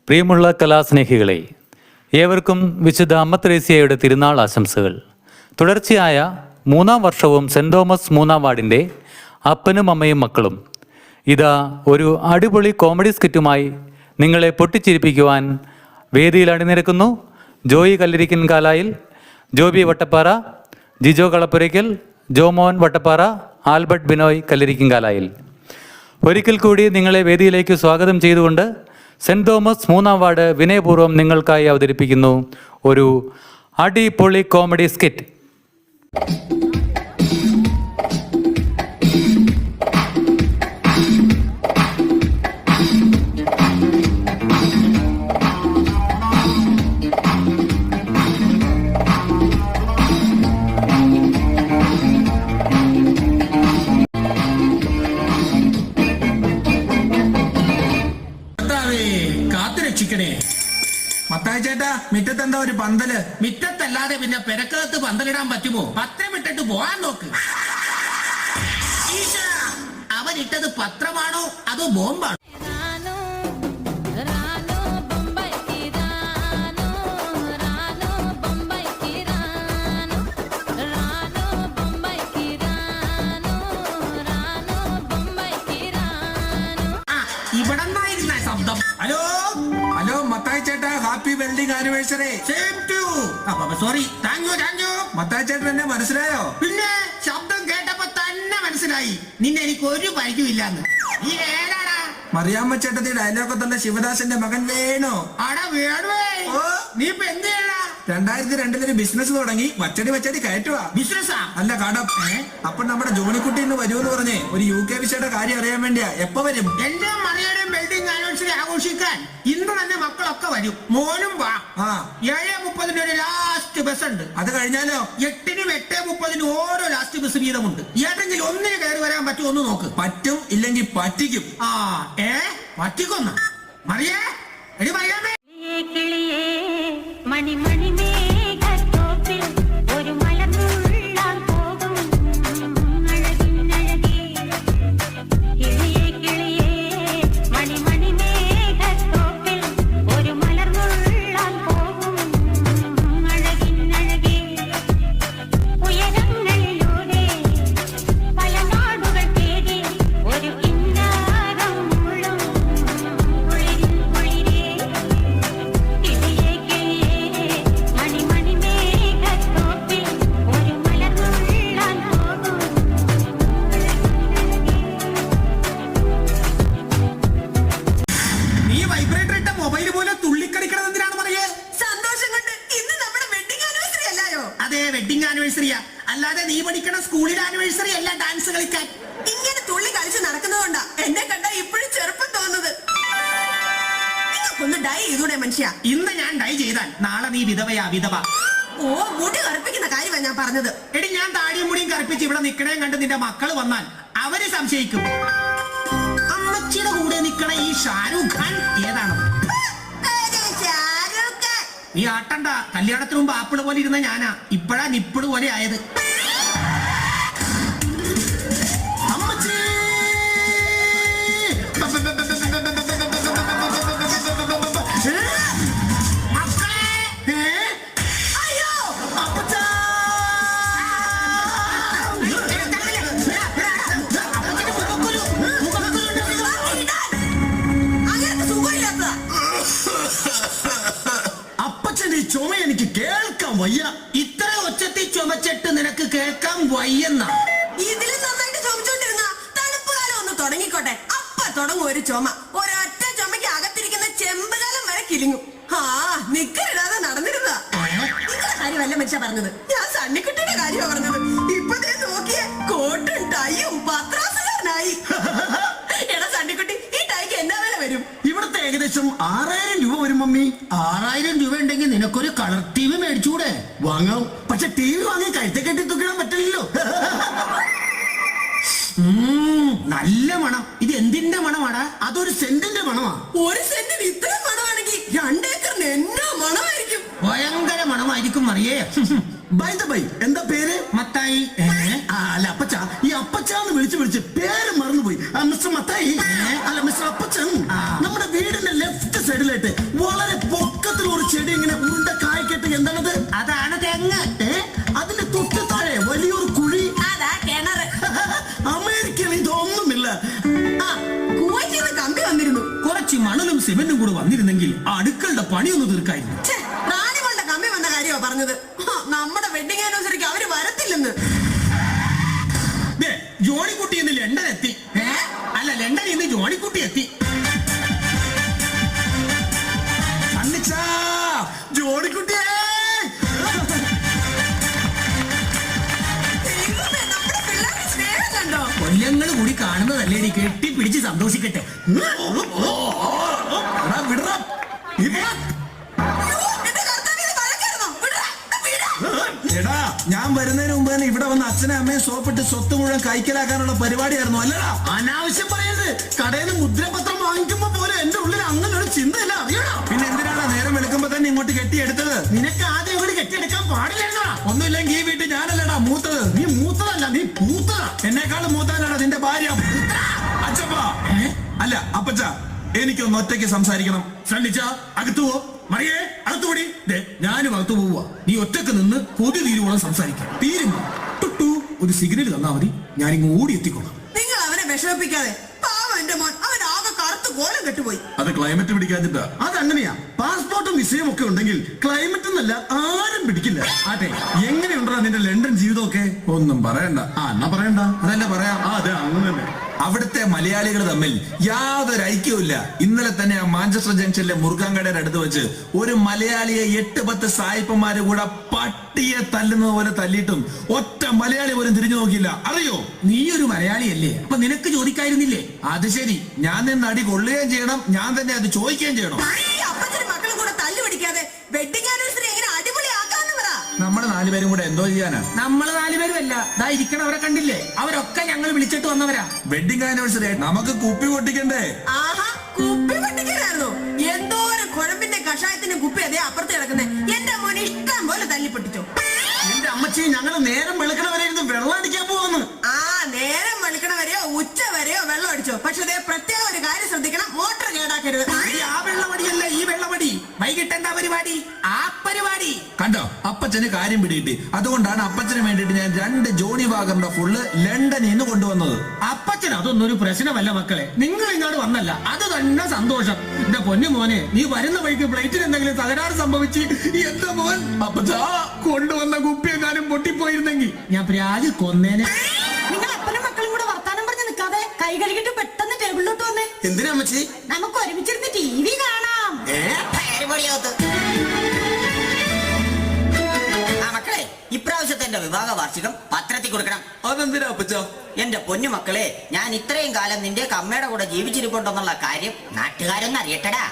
പ്രിയമുള്ള കലാസ്നേഹികളെ, ഏവർക്കും വിശുദ്ധ അമ്മ ത്രേസ്യയുടെ തിരുനാൾ ആശംസകൾ. തുടർച്ചയായ 3-ാം വർഷവും സെൻറ് തോമസ് 3-ാം വാർഡിൻ്റെ അപ്പനും അമ്മയും മക്കളും ഇതാ ഒരു അടിപൊളി കോമഡി സ്കിറ്റുമായി നിങ്ങളെ പൊട്ടിച്ചിരിപ്പിക്കുവാൻ വേദിയിൽ അണിനിരക്കുന്നു. ജോയി കല്ലിരിക്കൻ കാലായിൽ, ജോബി വട്ടപ്പാറ, ജിജോ കളപ്പുരയ്ക്കൽ, ജോമോൻ വട്ടപ്പാറ, ആൽബർട്ട് ബിനോയ് കല്ലിരിക്കൻ കാലായിൽ. ഒരിക്കൽ കൂടി നിങ്ങളെ വേദിയിലേക്ക് സ്വാഗതം ചെയ്തുകൊണ്ട് സെൻറ് തോമസ് 3-ാം വാർഡ് വിനയപൂർവ്വം നിങ്ങൾക്കായി അവതരിപ്പിക്കുന്നു ഒരു അടിപൊളി കോമഡി സ്കിറ്റ്. മത്തായി ചേട്ടാ, മിറ്റത്തെന്താ ഒരു പന്തല്? മിറ്റത്തല്ലാതെ പിന്നെ പെരക്കകത്ത് പന്തലിടാൻ പറ്റുമോ? പത്രമിട്ടിട്ട് പോവാൻ നോക്ക്. അവരിട്ടത് പത്രമാണോ അതോ ബോംബാണോ? ഇവിടെ നിന്നായിരുന്ന ശബ്ദം. ഹലോ ഹലോ മത്തായി ചേട്ടാ, happy welding anniversary. Sorry, thank you. Mathai ചേട്ടൻ എന്നെ മനസ്സിലായോ? പിന്നെ ശബ്ദം കേട്ടപ്പോ തന്നെ മനസ്സിലായി നിന്നെ എനിക്ക് ഒരു പരിചയമില്ലാന്ന്. നീ ഏതാടാ? മറിയാമ്മ ചേട്ടത്തി ഡയലോഗത്തുള്ള ശിവദാസന്റെ മകൻ വേണു. ആടാ വേണുവേ, നീ ഇപ്പൊ എന്ത് ചെയ്യണ? 2002 ബിസിനസ് തുടങ്ങി വച്ചടി കയറ്റുവാ. ബിസിനസ്സാ? അല്ല കടം. അപ്പൊ നമ്മുടെ ജോണിക്കുട്ടി ഇന്ന് വരുമെന്ന് പറഞ്ഞേ ഒരു UK വിസയുടെ കാര്യം അറിയാൻ വേണ്ടിയാ. എപ്പ വരും? എന്റെ മറിയുടെയും വെൽഡിംഗ് ആനിവേഴ്സറി ആഘോഷിക്കാൻ ഇന്ന് തന്നെ മക്കളൊക്കെ വരും. മോനും വാ. 7:30 ഒരു ലാസ്റ്റ് ബസ് ഉണ്ട്. അത് കഴിഞ്ഞാലോ? 8-നും 8:30 ഓരോ ലാസ്റ്റ് ബസ് വീതമുണ്ട്. ഏതെങ്കിലും ഒന്നിന് കയറി വരാൻ പറ്റുമോ ഒന്ന് നോക്ക്. പറ്റും, ഇല്ലെങ്കിൽ പറ്റിക്കും. പറ്റിക്കൊന്ന മറിയേ, എടി മറിയാമേ. വെഡിങ് ആനിവേഴ്സറിയാ, അല്ലാതെ നീ പഠിക്കണ സ്കൂളിൽ ആനിവേഴ്സറി അല്ല ഡാൻസ് കളിക്കാൻ. ഇങ്ങനെ തുള്ളി കളിച്ച് നടക്കുന്നതുകൊണ്ടാ എന്നെ കണ്ടാ ഇപ്പോഴും ചെറുപ്പം തോന്നുന്നത്. ഒന്ന് ഡൈ ചെയ്തൂടെ മനുഷ്യ? ഇന്ന് ഞാൻ ഡൈ ചെയ്താൽ നാളെ നീ വിധവയാ. വിധവ. ഓ, മുടി കറുപ്പിക്കുന്ന കാര്യമാ ഞാൻ പറഞ്ഞത്. എടി, ഞാൻ താടിയും മുടിയും കറുപ്പിച്ച് ഇവിടെ നിക്കണേം കണ്ട് നിന്റെ മക്കള് വന്നാൽ അവര് സംശയിക്കും. അമ്മച്ചിയുടെ കൂടെ നിക്കണ ഈ ഷാരൂഖ് ഖാൻ ഏതാണ്? നീ ആട്ടണ്ട, കല്യാണത്തിന് മുമ്പ് ആപ്പിള് പോലെ ഇരുന്ന ഞാനാ, ഇപ്പഴാ നിപ്പിള് പോലെ ആയത്. ചുമ എനിക്ക് കേൾക്കാൻ വയ്യ. ഇത്ര ഒച്ചത്തിൽ ചുമച്ചിട്ട് നിനക്ക് കേൾക്കാൻ വയ്യെന്ന? ഇതിലും നന്നായിട്ട് ചുമച്ചോണ്ടിരുന്ന തണുപ്പ് കാലം ഒന്ന് തുടങ്ങിക്കോട്ടെ, അപ്പ തുടങ്ങും ഒരു ചുമ. ഒരൊറ്റ ചുമയ്ക്ക് അകത്തിരിക്കുന്ന ചെമ്പുകാലം വരെ കിലിങ്ങും. നിക്കറിടാതെ നടന്നിരുന്ന നിങ്ങളുടെ കാര്യമല്ല മനുഷ്യ പറഞ്ഞത്, ഞാൻ സണ്ണിക്കുട്ടിയുടെ കാര്യമാണ് പറഞ്ഞത്. ഇപ്പൊ നോക്കിയ കോട്ടും ടൈയും പത്രാസുകാരനായി. എടാ സണ്ണിക്കുട്ടി, ഈ ടൈക്ക് എന്നാ വില വരും? ഇവിടുത്തെ ഏകദേശം 6000 രൂപ വരും മമ്മി. 6000 രൂപ ഉണ്ടെങ്കിൽ നിനക്കൊരു കളർ TV മേടിച്ചൂടെ? വാങ്ങാം, പക്ഷെ TV വാങ്ങി കഴുത്തെ കെട്ടി തൂക്കിടാൻ പറ്റില്ലല്ലോ. നല്ല മണം. ഇത് എന്തിന്റെ മണമാടാ? അതൊരു സെന്റിന്റെ മണമാ. ഒരു സെന്റിന് ഇത്രയും മണമാണെങ്കിൽ 2 ഏക്കറിന് എന്നാ മണമായിരിക്കും? ഭയങ്കര മണമായിരിക്കും മറിയേ. ബൈ ദ ബൈ, എന്താ പേര്? മത്തായി. അല്ല അപ്പച്ച, ഈ അപ്പച്ചാന്ന് വിളിച്ച് പേര് മറന്നുപോയി. മിസ്റ്റർ മത്തായി, അല്ല മിസ്റ്റർ അപ്പച്ചൻ, നമ്മുടെ വീടിന്റെ ലെഫ്റ്റ് സൈഡ് വീട്ടിലായിട്ട് വളരെ പൊക്കത്തിൽ ഒരു ചെടി ഇങ്ങനെ ഉണ്ട കായ്ക്കട്ട് എന്താണത്? അതാണ് തെങ്ങ്. അതിന്റെ തൊട്ട് താഴെ വലിയൊരു കുഴി. അതാ കിണറ്. അമേരിക്കയിൽ ഇതൊന്നുമില്ല. ആ കുവൈറ്റിൽ നിന്ന് കമ്പി വന്നിരുന്നു. കുറച്ച് മണലും സിമെന്റും കൂടെ വന്നിരുന്നെങ്കിൽ ആ അടുക്കളുടെ പണിയൊന്ന് തീർക്കായിരുന്നു. ഛെ, റാണികളുടെ കമ്പി വന്ന കാര്യമാ പറഞ്ഞത്. നമ്മുടെ വെഡിങ് ആനിവേഴ്സറിക്ക് അവര് വരത്തില്ലെന്ന്. ദേ, ജോണിക്കുട്ടി ഇന്ന് ലണ്ടൻ എത്തി. അല്ല, ലണ്ടനിൽ നിന്ന് ജോണിക്കുട്ടി എത്തി. അന്നിച്ചാ, ജോണിക്കുട്ടിയേ. ദൈവമേ, നമ്മുടെ പിള്ളേരുടെ സ്നേഹം കണ്ടോ? കൊല്ലങ്ങൾ കൂടി കാണുന്നതല്ലേ, കെട്ടിപ്പിടിച്ച് സന്തോഷിക്കട്ടെ. എടാ, വിടറാ. നീ പോടാ. അയ്യോ, എന്റെ കർത്താവേ, ഇത് വഴക്കായിരുന്നോ? വിടടാ, വിടാ. എടാ ഞാൻ വരുന്നതിന് മുമ്പ് തന്നെ ഇവിടെ വന്ന് അച്ഛനെ അമ്മയും സോപ്പിട്ട് സ്വത്ത് മുഴുവൻ കൈക്കലാക്കാനുള്ള പരിപാടിയായിരുന്നു അല്ലടാ. അനാവശ്യം പറയരുത്. കടയിൽ നിന്ന് മുദ്രപത്രം വാങ്ങിക്കുമ്പോ പോലെ എന്റെ ഉള്ളിൽ അങ്ങനെ ഒരു ചിന്തയില്ല, അറിയണോ? പിന്നെ എന്തിനാണ് നേരം വെളുക്കുമ്പോ തന്നെ ഇങ്ങോട്ട് കെട്ടിയെടുത്തത്? നിനക്ക് ആദ്യം ഇവിടെ കെട്ടിയെടുക്കാൻ പാടില്ലായിരുന്നോ? ഒന്നുമില്ലെങ്കിൽ ഈ വീട്ടിൽ ഞാനല്ലടാ മൂത്തത്. നീ മൂത്തതല്ല, നീ പൂത്തതാ. എന്നെക്കാളും മൂത്താനാണ് നിന്റെ ഭാര്യ. അച്ഛപ്പ അല്ല അപ്പച്ച, എനിക്കൊന്ന് ഒറ്റയ്ക്ക് സംസാരിക്കണം. ശ്രദ്ധിച്ച അകത്തു പോ. മറിയേ, അകത്തുപടി. ഞാനും അകത്തു പോവുക. നീ ഒറ്റക്ക് നിന്ന് കൊതി തീരുവോളം സംസാരിക്കാം. തീരുമ്പോ ടുട്ടു ഒരു സിഗ്നൽ തന്നാ മതി, ഞാനിങ്ങ് ഓടി എത്തിക്കോളാം. നിങ്ങൾ അവനെ വിഷമിപ്പിക്കാതെ. പാവം എന്റെ മോൻ, അവൻ ആകെ കറുത്ത് കോലം കെട്ടുപോയി. അത് ക്ലൈമറ്റ് പിടിക്കാഞ്ഞിട്ടാ. അതങ്ങനെയാ. പാസ്പോർട്ടും വിസയും ഒക്കെ ഉണ്ടെങ്കിൽ ക്ലൈമറ്റ് എന്നല്ല ആരും പിടിക്കില്ല. അതെ, എങ്ങനെയുണ്ടാ നിന്റെ ലണ്ടൻ ജീവിതമൊക്കെ? ഒന്നും പറയണ്ട. എന്നാ പറയണ്ട. അതല്ല പറയാം. അതെ, അങ്ങനെ തന്നെ. അവിടുത്തെ മലയാളികൾ തമ്മിൽ യാതൊരു ഐക്യവുമില്ല. ഇന്നലെ തന്നെ ആ മാഞ്ചസ്റ്റർ ജംഗ്ഷനിലെ മുറുക്കാൻകടയുടെ അടുത്ത് വെച്ച് ഒരു മലയാളിയെ 8-10 സായിപ്പന്മാര് കൂടെ പട്ടിയെ തല്ലുന്നത് പോലെ തല്ലിയിട്ടും ഒറ്റ മലയാളി പോലും തിരിഞ്ഞു നോക്കിയില്ല. അറിയോ? നീ ഒരു മലയാളിയല്ലേ, അപ്പൊ നിനക്ക് ചോദിക്കായിരുന്നില്ലേ? അത് ശരി, ഞാൻ നിന്ന് അടി കൊള്ളുകയും ചെയ്യണം, ഞാൻ തന്നെ അത് ചോദിക്കുകയും ചെയ്യണം. ഈ അപ്പച്ചനും മക്കളും കൂടെ തല്ലു പിടിക്കാതെ വെഡിങ് ആനിവേഴ്സറി എങ്ങനെ അടിപൊളിയാക്കാന്ന് പറ. നമ്മള് 4 പേരും കൂടെ എന്തോ ചെയ്യാനാ? നമ്മള് 4 പേരുമല്ല, ദാ ഇരിക്കണവരെ കണ്ടില്ലേ, അവരൊക്കെ ഞങ്ങൾ വിളിച്ചിട്ട് വന്നവരാ. വെഡിങ് ആനിവേഴ്സറി നമുക്ക് കുപ്പി പൊട്ടിക്കണ്ടേ? ആഹാ, കുപ്പി പൊട്ടിക്കലായിരുന്നു. എന്തോരം കുഴമ്പിന്റെ കഷായത്തിന്റെ കുപ്പി അതേ അപ്പുറത്ത് കിടക്കുന്നേ. എന്റെ മോനെ ഇഷ്ടം പോലെ തല്ലി പൊട്ടിച്ചോ. എന്റെ അമ്മച്ചി, ഞങ്ങള് നേരം വെളുക്കണവരെ ഇരുന്ന് വെള്ളം അടിക്കാൻ പോകുന്നു. ആ നേരം വെളുക്കണ വരെയോ ഉച്ച വരെയോ വെള്ളം അടിച്ചോ. പക്ഷെ അതേ പ്രത്യേക ഒരു കാര്യം ശ്രദ്ധിക്കണം, മോട്ടർ കേടാക്കരുത്. ഈ ആ വെള്ളമടിയല്ല, ഈ വെള്ളമടി. വൈകിട്ട് എന്താ പരിപാടി? ആ പരിപാടി കണ്ടോ, അപ്പച്ചന് കാര്യം പിടികിട്ടി. അതുകൊണ്ടാണ് അപ്പച്ചന് വേണ്ടിയിട്ട് ഞാൻ 2 ജോണി വാഗറിന്റെ ഫുള്ള് ലണ്ടനിൽ നിന്ന് കൊണ്ടുവന്നത്. അപ്പച്ചൻ അതൊന്നും ഒരു പ്രശ്നമല്ല മക്കളെ. നിങ്ങൾ ഇങ്ങോട്ട് വന്നല്ല, അത് തന്നെ സന്തോഷം. എന്റെ പൊന്നു മോനെ, നീ വരുന്ന വഴിക്ക് പ്ലേറ്റിന് എന്തെങ്കിലും തകരാറ് സംഭവിച്ച് എന്റെ മോൻ അപ്പച്ചാ കൊണ്ടുവന്ന കുപ്പി എങ്ങാനും പൊട്ടിപ്പോയിരുന്നെങ്കിൽ ഞാൻ പ്രാഗ് കൊന്നേനെ. നിങ്ങൾ അപ്പനും മക്കളും കൂടെ വർത്താനം പറഞ്ഞ് നിൽക്കാതെ കൈ കഴുകിട്ട് പെട്ടെന്ന് ടേബിളിലോട്ട് വന്നേ. എന്തിനാ അമ്മച്ചി? നമുക്ക് ഒരുമിച്ചിരുന്ന് TV കാണാം. മക്കളെ, ഇപ്രാവശ്യത്തെ എന്റെ വിവാഹ വാർഷികം പത്രത്തിൽ കൊടുക്കണം. അതെന്തിനാ അപ്പച്ച? എന്റെ പൊന്നു മക്കളെ, ഞാൻ ഇത്രയും കാലം നിന്റെ അമ്മയുടെ കൂടെ ജീവിച്ചിരിപ്പുണ്ടെന്നുള്ള കാര്യം നാട്ടുകാരൊന്നും അറിയട്ടടാ.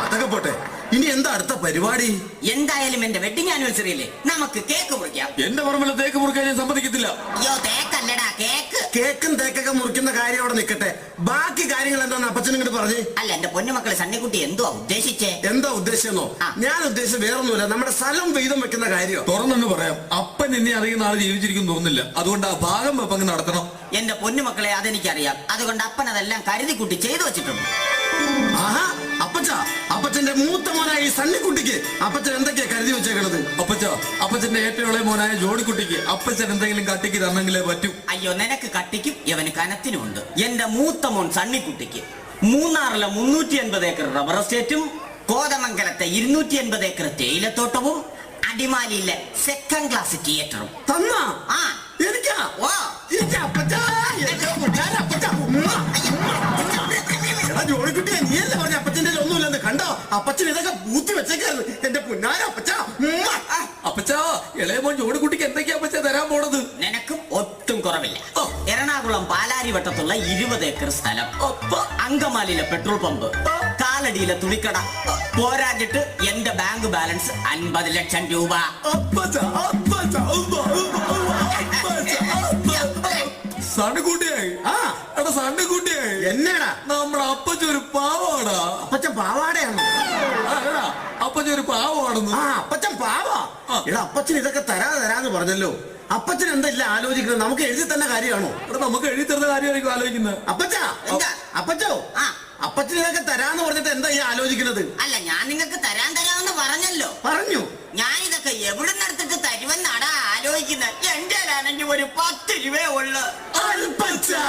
അതൊക്കെ പോട്ടെ, ഇനി എന്താ അടുത്ത പരിപാടി? എന്തായാലും എന്റെ വെഡിങ് ആനിവേഴ്സറി അല്ലേ, നമുക്ക് കേക്ക് മുറിക്കാം. എന്റെ പറമ്പിലെ തേക്ക് മുറിക്കാൻ ഞാൻ സമ്മതിക്കത്തില്ല. അയ്യോ, തേക്കല്ലടാ, കേക്ക്. കേക്കും തേക്കൊക്കെ മുറിക്കുന്ന കാര്യം അവിടെ നിൽക്കട്ടെ. ബാക്കി കാര്യങ്ങൾ എന്താന്ന് അപ്പച്ചൻ ഇങ്ങോട്ട് പറഞ്ഞേ. അല്ല, എന്റെ പൊന്നു മക്കളെ, സണ്ണിക്കുട്ടി എന്തുവാ ഉദ്ദേശിച്ചേ? എന്താ ഉദ്ദേശിച്ചെന്നോ? ഞാൻ ഉദ്ദേശിച്ചത് വേറൊന്നുമില്ല, നമ്മുടെ സ്ഥലം വീതം വെക്കുന്ന കാര്യം. തുറന്നു പറയാം, അപ്പൻ എന്നെ അറിയുന്ന ആള് ജീവിച്ചിരിക്കും തോന്നുന്നില്ല. അതുകൊണ്ട് ആ ഭാഗം വെപ്പങ്ങ് നടത്തണം. എന്റെ പൊന്നു മക്കളെ, അതെനിക്കറിയാം. അതുകൊണ്ട് അപ്പൻ അതെല്ലാം കരുതിക്കുട്ടി ചെയ്തു വെച്ചിട്ടുണ്ട്. ആഹാ, അപ്പച്ചന്റെ മൂത്ത മോനായ ഈ സണ്ണിക്കുട്ടിക്ക് അപ്പച്ചൻ എന്തൊക്കെയാ കരുതി വെച്ചേക്കണത്? അപ്പച്ചന്റെ ഏറ്റവും ഇളയ മോനായ ജോണിക്കുട്ടിക്ക് അപ്പച്ചൻ എന്തെങ്കിലും കട്ടിക്ക് തന്നെങ്കിലേ പറ്റൂ. അയ്യോ, നിനക്ക് കട്ടിക്കും ഇവന് കനത്തിനുമുണ്ട്. എന്റെ മൂത്ത മോൻ സണ്ണിക്കുട്ടിക്ക് മൂന്നാറിലെ 350 ഏക്കർ റബ്ബർ എസ്റ്റേറ്റും കോതമംഗലത്തെ 280 ഏക്കർ തേയിലത്തോട്ടവും അടിമാലിയിലെ 2nd ക്ലാസ് തിയേറ്ററും. തന്നാ? ആ, എനിക്കാ? ഓ, എന്റെ അപ്പച്ചാ, എന്റെ പൊന്നാര അപ്പച്ചാ. എടാ ജോണിക്കുട്ടിയെ, നീയല്ലേ പറഞ്ഞ അപ്പച്ചന്റെ ഒന്നുമില്ലെന്ന്? കണ്ടോ, അപ്പച്ചൻ ഇതൊക്കെ പൂത്തി വെച്ചേക്കായിരുന്നു. എന്റെ പൊന്നാര അപ്പച്ചാ. അപ്പച്ചാ, ഇളയ മോൻ ജോണിക്കുട്ടിക്ക് എന്തൊക്കെയാ അപ്പച്ചാ തരാൻ പോണത്? നിനക്കും ഒട്ടും കുറവില്ല. എറണാകുളം പാലാരിവട്ടത്തുള്ള 20 ഏക്കർ സ്ഥലം, അങ്കമാലിയിലെ പെട്രോൾ പമ്പ്, കാലടിയിലെ തുണിക്കട, പോരാഞ്ഞിട്ട് എന്റെ ബാങ്ക് ബാലൻസ് 50 ലക്ഷം രൂപ. സണ്ണുകൂട്ടിയായി. എടാ സണ്ണുകൂട്ടിയായി, എന്നാടാ നമ്മുടെ അപ്പച്ചൊരു പാവാടാ. അപ്പച്ചൻ പാവാടയാണോ? അപ്പച്ചൊരു പാവാണെന്ന്. ആ, അപ്പച്ചൻ പാവാ. എടാ, അപ്പച്ചൻ ഇതൊക്കെ തരാന്ന് പറഞ്ഞല്ലോ. അപ്പച്ചൻ എന്താ ആലോചിക്കുന്നത്? നമുക്ക് എഴുതി തന്നെ കാര്യമാണോ? എടാ, നമുക്ക് എഴുതി തരുന്ന കാര്യമായിരിക്കും ആലോചിക്കുന്നത്. അപ്പച്ചാ, എന്താ? അപ്പച്ചോ, ആ, അപ്പച്ചൻ ഇതൊക്കെ തരാന്ന് പറഞ്ഞിട്ട് എന്താ ഈ ആലോചിക്കുന്നത്? അല്ല, ഞാൻ നിങ്ങൾക്ക് തരാമെന്ന് പറഞ്ഞല്ലോ. പറഞ്ഞു. ഞാൻ ഇതൊക്കെ എവിടെ നടത്തിട്ട് തരുമെന്നാടാ ആലോചിക്കുന്നത്. എന്റെ ആണെങ്കിൽ ഒരു 10 രൂപയേ ഉള്ളു. അപ്പച്ചാ